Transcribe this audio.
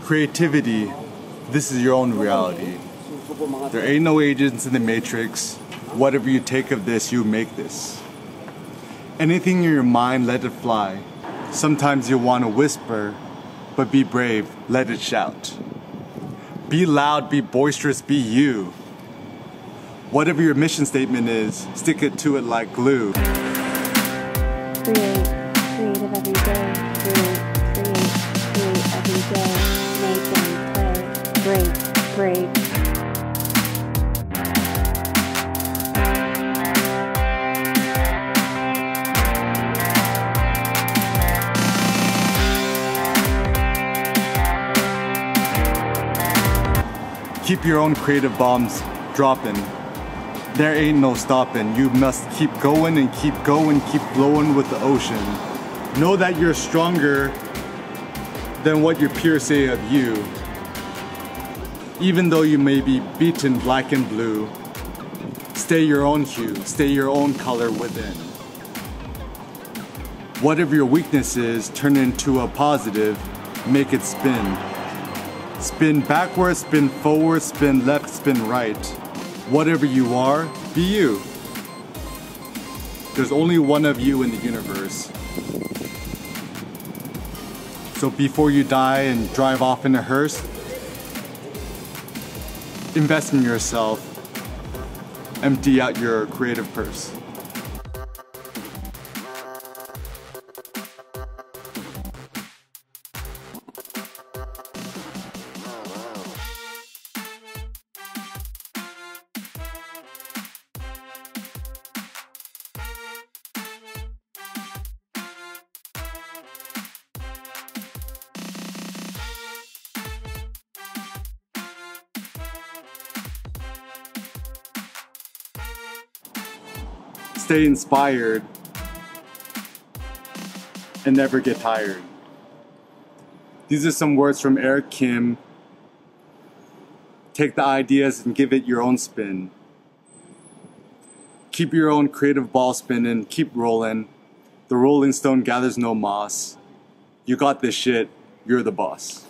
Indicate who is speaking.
Speaker 1: Creativity, this is your own reality. There ain't no agents in the matrix. Whatever you take of this, you make this. Anything in your mind, let it fly. Sometimes you want to whisper, but be brave, let it shout. Be loud, be boisterous, be you. Whatever your mission statement is, stick it to it like glue.
Speaker 2: Create, creative every day. Create every day. Make and play. Break.
Speaker 1: Keep your own creative bombs dropping. There ain't no stopping. You must keep going and keep going, keep flowing with the ocean. Know that you're stronger than what your peers say of you. Even though you may be beaten black and blue, stay your own hue, stay your own color within. Whatever your weakness is, turn it into a positive, make it spin. Spin backwards, spin forward, spin left, spin right. Whatever you are, be you. There's only one of you in the universe. So before you die and drive off in a hearse, invest in yourself. Empty out your creative purse. Stay inspired and never get tired. These are some words from Eric Kim. Take the ideas and give it your own spin. Keep your own creative ball spinning, keep rolling. The rolling stone gathers no moss. You got this shit, you're the boss.